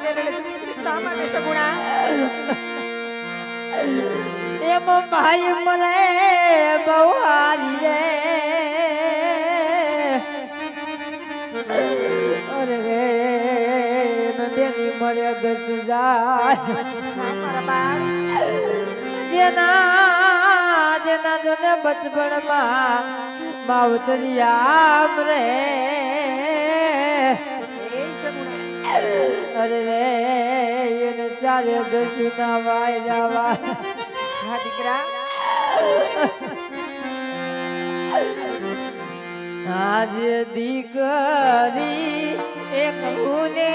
માટે રડે છે દીકરી શા માટે સગુણા એમ ભાઈ મને બહુ હારી રે અરે રે બેની મળે ઘસ જાય મારા બાળ જેના જેના જોને બચપણમાં માવતરિયા રે એ સગુણા અરે રે એને ચારે દસના વાય જવા હા દીકરા આજે દીકરી એક ઉને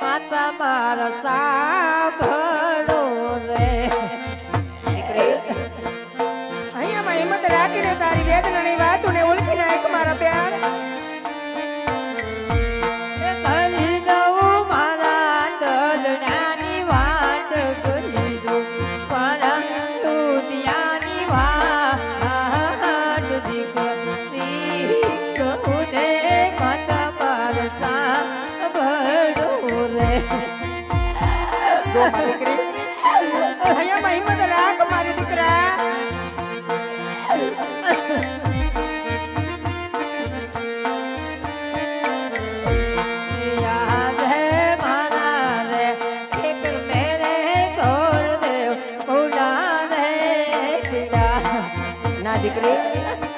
માતા મારા સાંભળો રે દીકરી અહીંયામાં હિંમત રાખીને તારી વેદનાની વાતોને ઓળખી નાખ મારા પ્યાર કરી દઉં મારા દલડાની વાત કરી દઉં મારા દુનિયાની વાત દીકરી કહુને માતા મારા સાંભળો રે દીકરી અહીંયામાં હિંમત રાખ મારી દીકરા याद है माना रे एक मेरे घोर देव भूला रे पीड़ा ના દીકરી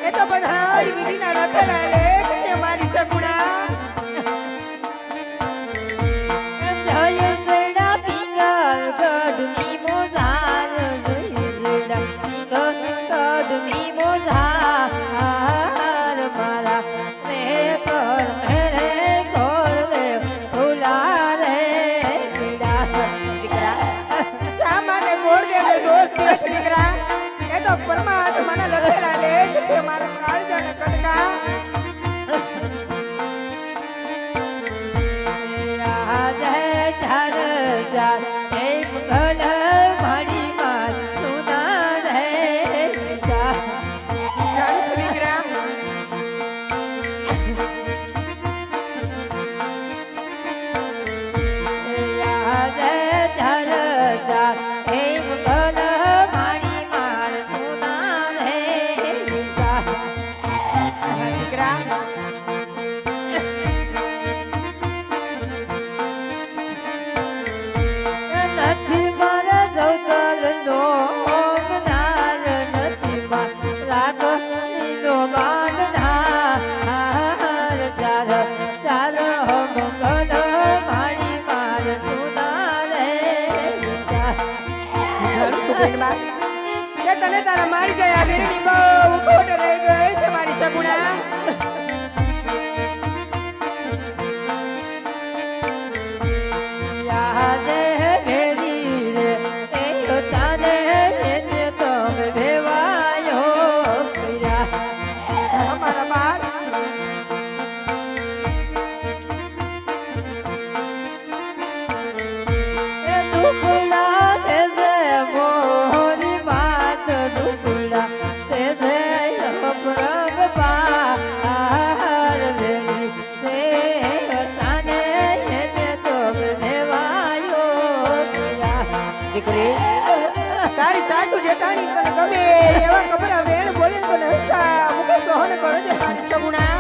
એ તો બધા વિધિના લખેલા લેખ છે મારી સગુણા જય શ્રીડા પિંગલ ગઢની મોજાર જય શ્રીડા પિંગલ ગઢની મોજાર મારા રે કર મેરે ઘોર દેવ ભૂલા રે પીડા દીકરા શા માટે ગોળદેવને દોષ દે છે દીકરા એ તો પરમાત્માના લખેલા લેખ છે મારા કાળજાના કટકા જાણું છું દીકરા દીકરા નથી મારા જવતર નો નાર નથી મારા નો બાંધનાર ચાર ચાર મંગલ મારી માર સુના રે જાણું છું બેનબા કે તને તારા મારી જાય વીરની બહુ ખોટ રહી ગઈ છે મારી સગુણા યાદ મેરી રે એ તારે એને તમે ભેવાયો કર્યા અમારા બાર દુખડા તે મોરી વાત દુખડા તે અપરંગ પાર વેલી તે તાને એને તો ભેવાયો કર્યા દીકરી તારી સાચું જેઠાણી તને ગમે એવા ખબર વેણ બોલે તો ને હસતા મુકે સહન કરે છે મારી સગુણા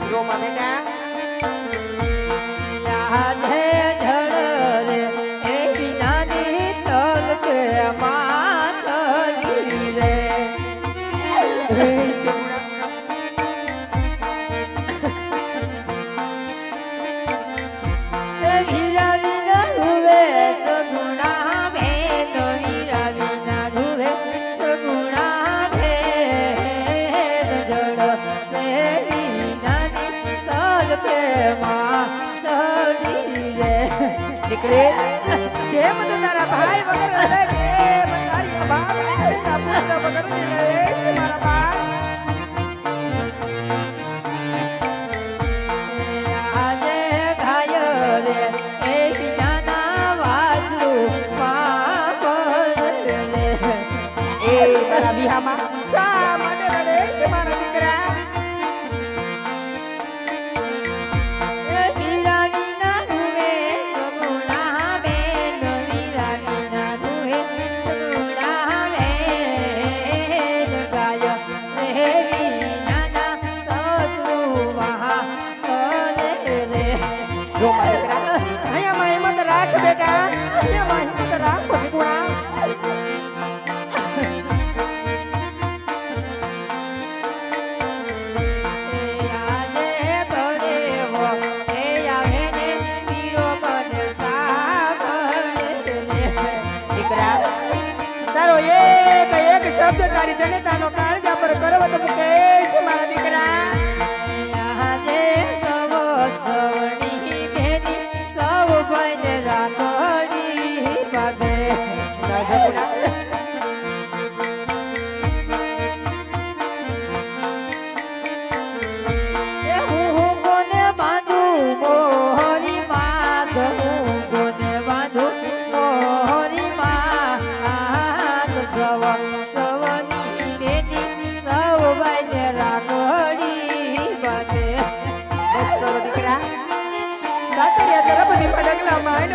જો માં બેટા યાદ હે ધડ રે એ વિનાની તલ કે માથલી રે હે સગુણા હીરા વિના ધુવે સગુણા ભેદ હીરા વિના ધુવે સગુણા ભેદ જડ રે વિનાની તલ કે માથલી રે દીકરી જેમ તું તારા ભાઈ વગર રહે છે એમ તારી બાપ તારા પુત્ર વગર રહે છે મારા બાપ આજે ગાય રે એ વિનાના વાસરું પાપ રે એ તારા વિહામાં શા માટે રડે છે મારા દીકરા માં હિંમત રાખો ઠીકુણા તારો એક શબ્દ તારી જનતાનો કાળજા પર કરવો તો મુકેશ મારા દીકરા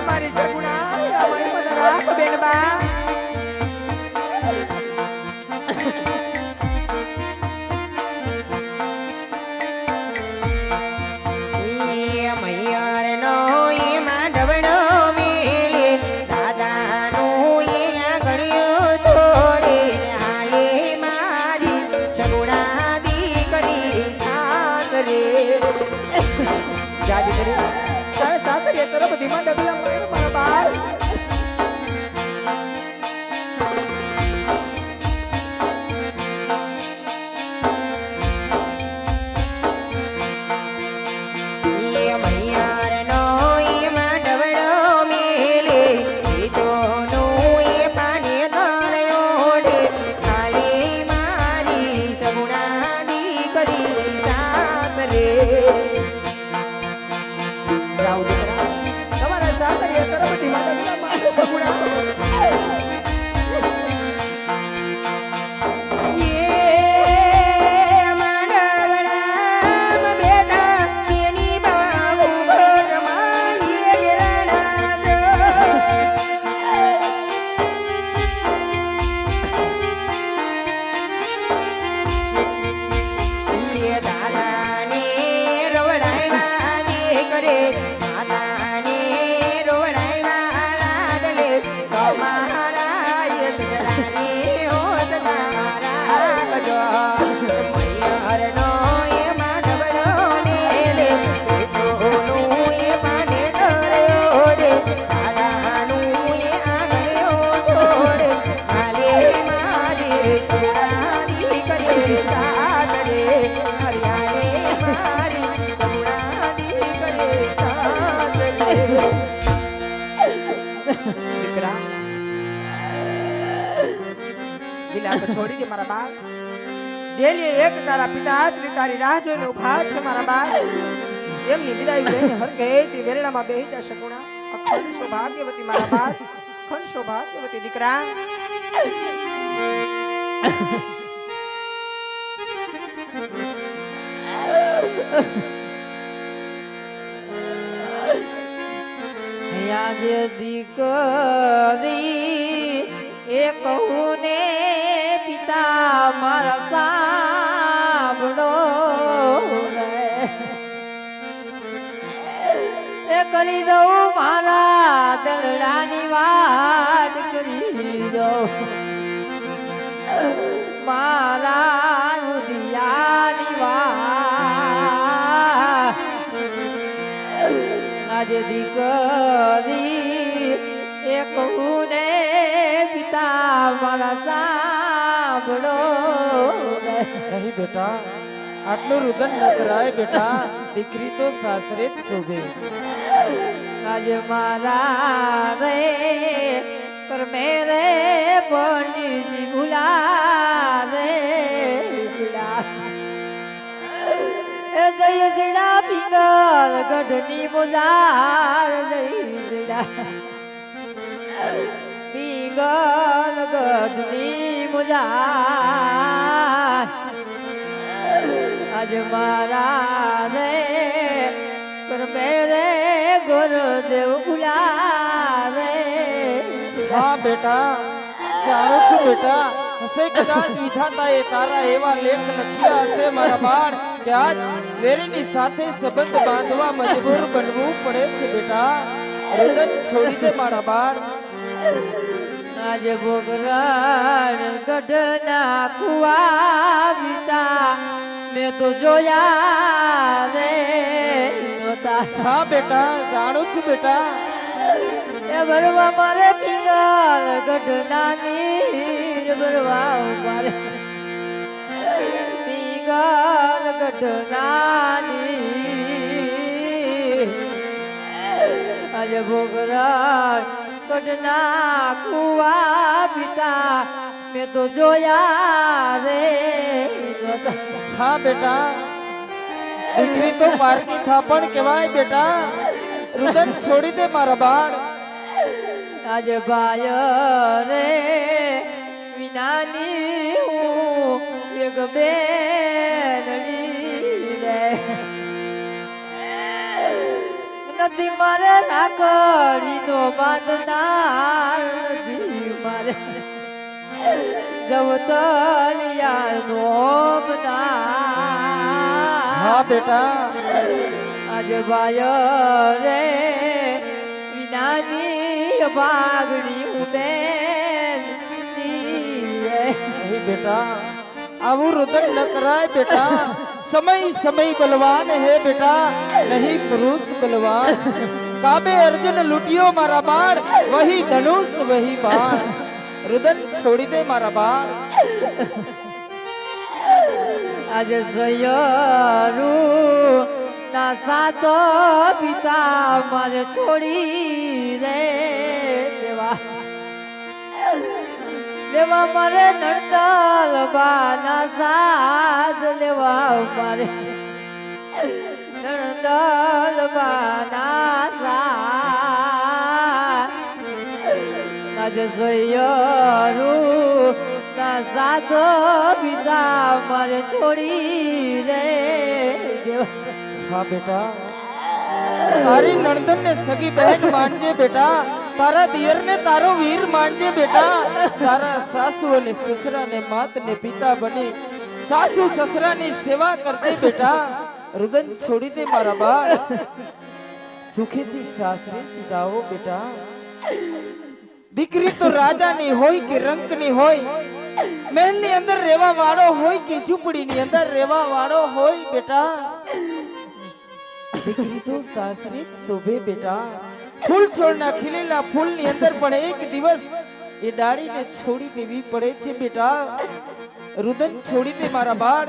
મારી જગુણા રાખ બેનબા છોડી દે મારા બાપ ડેલી એક તારા પિતા શ્રી તારી રાહ જોઈને ઉભા છે મારા બાપ એમની વિદાય લઈને હરખેથી વેરડામાં બેહી જશે ગુણા અખંડ સૌભાગ્યવતી મારા બાપ અખંડ સૌભાગ્યવતી દીકરા આજે દીકરી એ કહું ને પિતા મારા સાંભળો એ કરી દઉં મારા દલડાની વાત કરી દઉં મારા રુદિયાની વાત આજે દીકરી એ કહું ને પિતા મારા સાંભળો નહીં બેટા આટલું રુદન ન કરાય બેટા દીકરી તો સાસરે જ શોભે આજે મારા રે કર મેરે પંડિતજી ભૂલા રે ભૂલા એ જય જીડા પિંગલ ગઢની મોજાર જય જીડા પિંગલ ગઢની મોજાર આજ મારા રે પર મેરે ગુરુદેવ ભૂલા રે હા બેટા જાણું છું બેટા હશે કદાચ વિધાતાએ તારા એવા લેખ લખ્યા હશે મારા બાળ કે આજ વેરીની સાથે સંબંધ બાંધવા મજબૂર બનવું પડે છે બેટા રુદન છોડી દે મારા બાળ આજે બોગરાણ ગઢના કુવા વિતા મેં તો જોયા રે નહોતા. હા બેટા જાણું છું બેટા. એ ભરવા મારે પિંગલ ગઢના નીર ભરવા મારે પિંગલ ગઢના નીર આજે બોગરાણ ગઢના કુવા પિતા મેં તો જોયા રે નહોતા. હા બેટા દીકરી તો પારકી થાપણ કહેવાય બેટા. રુદન છોડી દે મારા બાળ. આજ ભાય રે વિનાની હું એક બેનડી રે નથી મારે રાખડીનો બાંધનાર નથી મારે જવતલિયાનો બના. હા બેટા આજ ભાય રે વિનાની ભાગડી ઉબેન નહીં બેટા આવું રુદન ન કરાય બેટા. સમય સમય બલવાન હે બેટા નહીં પુરુષ બલવાન. કાબે અર્જુન લૂટિયો મારા બાળ વહી ધનુષ વહી બાણ. રુદન છોડી દે મારા બાળ. આજે સૈયરું ના સાતો પિતા મારે છોડી રે દેવા લેવા મારે નડતલ બાના સાથ લેવા મારે નડતલ બાના સાથ આજે સૈયરું ના સાતો પિતા મારે છોડી રે દેવા. હા બેટા તારી નણંદન ને સગી બહેન માનજે બેટા. તારા દિયર ને તારો વીર માનજે બેટા. તારા સાસુ અને સસરા ને માત ને પિતા બની સાસુ સસરા ની સેવા કરજે બેટા. રુદન છોડી દે મારા બાળ. સુખેથી સાસરે સીધાઓ બેટા. દીકરી તો રાજાની હોય કે રંકની હોય, મહેલ ની અંદર રહેવા વાળો હોય કે ઝૂંપડી ની અંદર રહેવા વાળો હોય બેટા, દીકરી તો સાસરે શોભે બેટા. ફૂલ છોડના ખીલેલા ફૂલ ની અંદર પણ એક દિવસ એ ડાળીને છોડી દેવી પડે છે બેટા. રુદન છોડી દે મારા બાળ.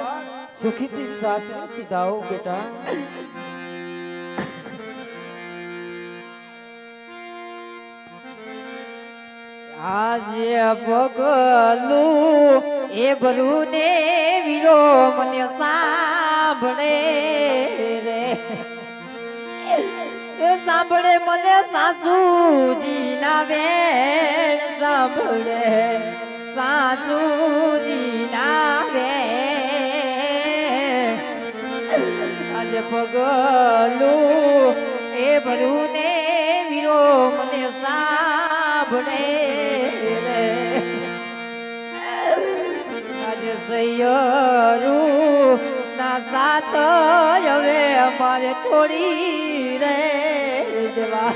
સુખીથી સાસરે સીધાઓ બેટા. આજે પગલું એ ભરું ને વીરો મને સાંભળે રે એ સાંભળે મને સાસુજી ના વેણ સાંભળે સાસુજી ના વેણ. આજે પગલું એ ભરું ને વીરો મને સાંભળે રે આજે સૈયરું ના સાત હવે અમારે છોડી રે દેવા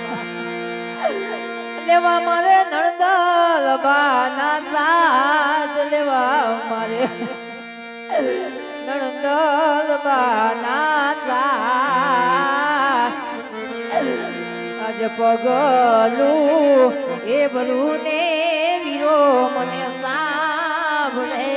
લેવા મારે નણદલ બાના સાથ લેવા મારે નણદલ બાના સાથ. આજે પગલું એ ભરું ને વીરો મને સાંભળે